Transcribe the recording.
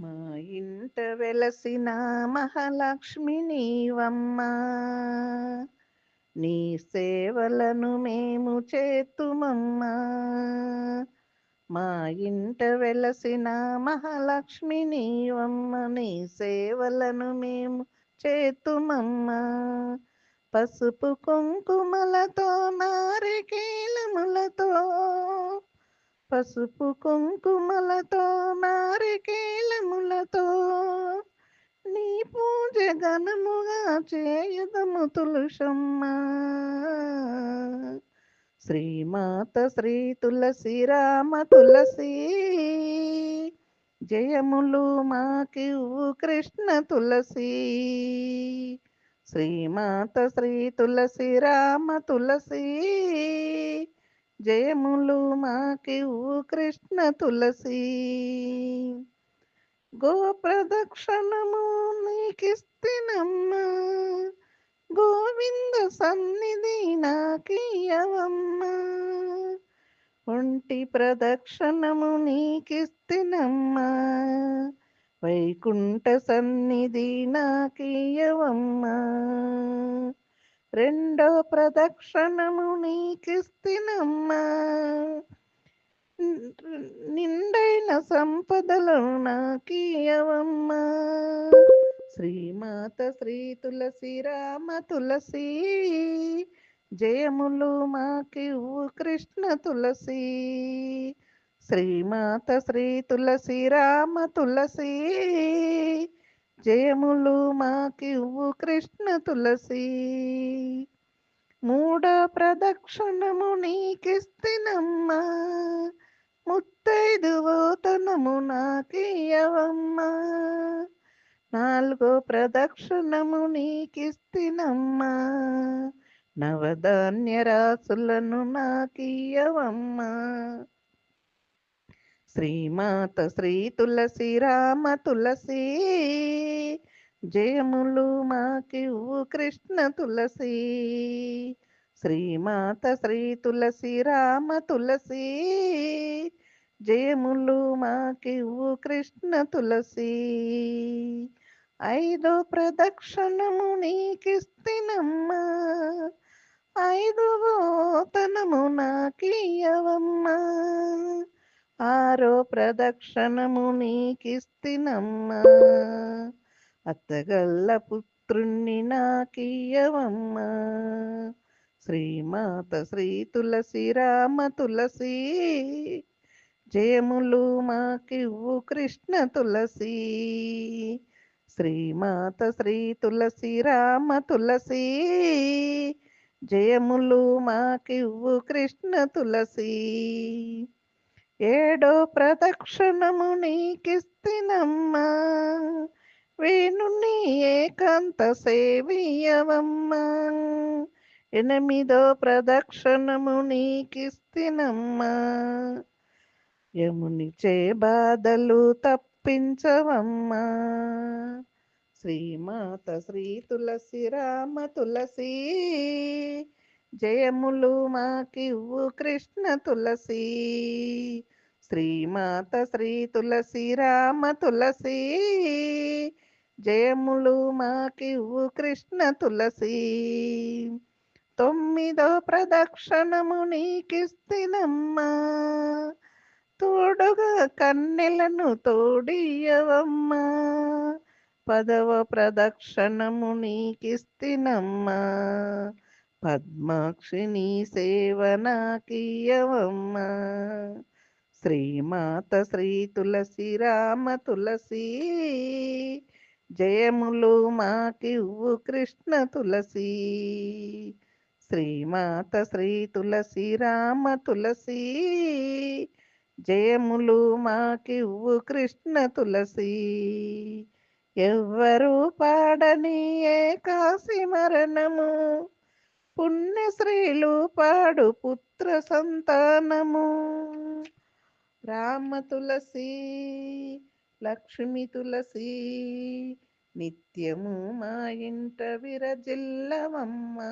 మా ఇంట వెలసిన మహాలక్ష్మి నీవమ్మా, నీ సేవలను మేము చేతుమమ్మా. మా ఇంట వెలసిన మహాలక్ష్మి నీవమ్మ, నీ సేవలను మేము చేతుమమ్మా. పసుపు కుంకుమలతో నారికేలములతో, పసుపు కుంకుమలతో నారికేలములతో నీ పూజ ఘనముగా చేయదము తులసమ్మ. శ్రీమాత శ్రీ తులసి రామ తులసి, జయములు మాకివ్వు కృష్ణ తులసి. శ్రీమాత శ్రీ తులసి రామ తులసి, జయములు మాకివ్వు కృష్ణ తులసి. గోప్రదక్షిణము నీకిస్తినమ్మా, గోవింద సన్నిధి నాకియవమ్మా. ఒంటి ప్రదక్షిణము నీకిస్తినమ్మా, వైకుంఠ సన్నిధి నాకియవమ్మా. రెండో ప్రదక్షిణము నీకిస్తినమ్మా, నిండైన సంపదలు నాకియవమ్మా. శ్రీమాత శ్రీ తులసి రామ తులసి, జయములు మాకివ్వు కృష్ణ తులసి. శ్రీమాత శ్రీ తులసి రామ తులసి, జయములు మాకివ్వు కృష్ణ తులసి. మూడో ప్రదక్షిణము నీకిస్తినమ్మా, ముత్తైదువోతనము నాకియవమ్మా. నాలుగో ప్రదక్షిణము నీకిస్తినమ్మా, నవధాన్య రాసులను నాకియవమ్మా. శ్రీమాత శ్రీ తులసి రామ తులసి, జయములు మాకివ్వు కృష్ణ తులసి. శ్రీమాత శ్రీ తులసి రామ తులసి, జయములు మాకివ్వు కృష్ణ తులసి. ఐదో ప్రదక్షిణము నీకిస్తినమ్మా, ఐదువోతనము నాకియవమ్మా. ఆరో ప్రదక్షిణము నీకిస్తినమ్మా, అత్తగల్ల పుత్రుణ్ణి నాకియవమ్మా. శ్రీమాత శ్రీ తులసి రామ తులసి, జయములు మాకివ్వు కృష్ణ తులసి. శ్రీమాత శ్రీ తులసి రామ తులసి, జయములు మాకివ్వు కృష్ణ తులసి. ఏడో ప్రదక్షిణము నీకిస్తినమ్మా, వేణుని ఏకాంత సేవియవమ్మా. ఎనిమిదో ప్రదక్షిణము నీకిస్తినమ్మా, యమునిచే బాధలు తప్పించవమ్మా. శ్రీమాత శ్రీ తులసి రామ తులసి, జయములు మాకివ్వు కృష్ణ తులసి. శ్రీమాత శ్రీ తులసి రామ తులసి, జయములు మాకివ్వు కృష్ణ తులసి. తొమ్మిదో ప్రదక్షిణము నీకిస్తినమ్మా, తోడుగా కన్నెలను తోడియవమ్మా. పదవ ప్రదక్షిణము నీకిస్తినమ్మా, పద్మాక్షిని సేవ నాకియవమ్మా. శ్రీమాత శ్రీ తులసి రామ తులసి, జయములు మాకివ్వు కృష్ణ తులసి. శ్రీమాత శ్రీ తులసి రామ తులసి, జయములు మాకివ్వు కృష్ణ తులసి. ఎవ్వరు పాడని ఏకాశి మరణము, పుణ్యశ్రీలు పాడు పుత్ర సంతానము. రామ తులసి లక్ష్మి తులసి, నిత్యము మా ఇంట విరజిల్లవమ్మా.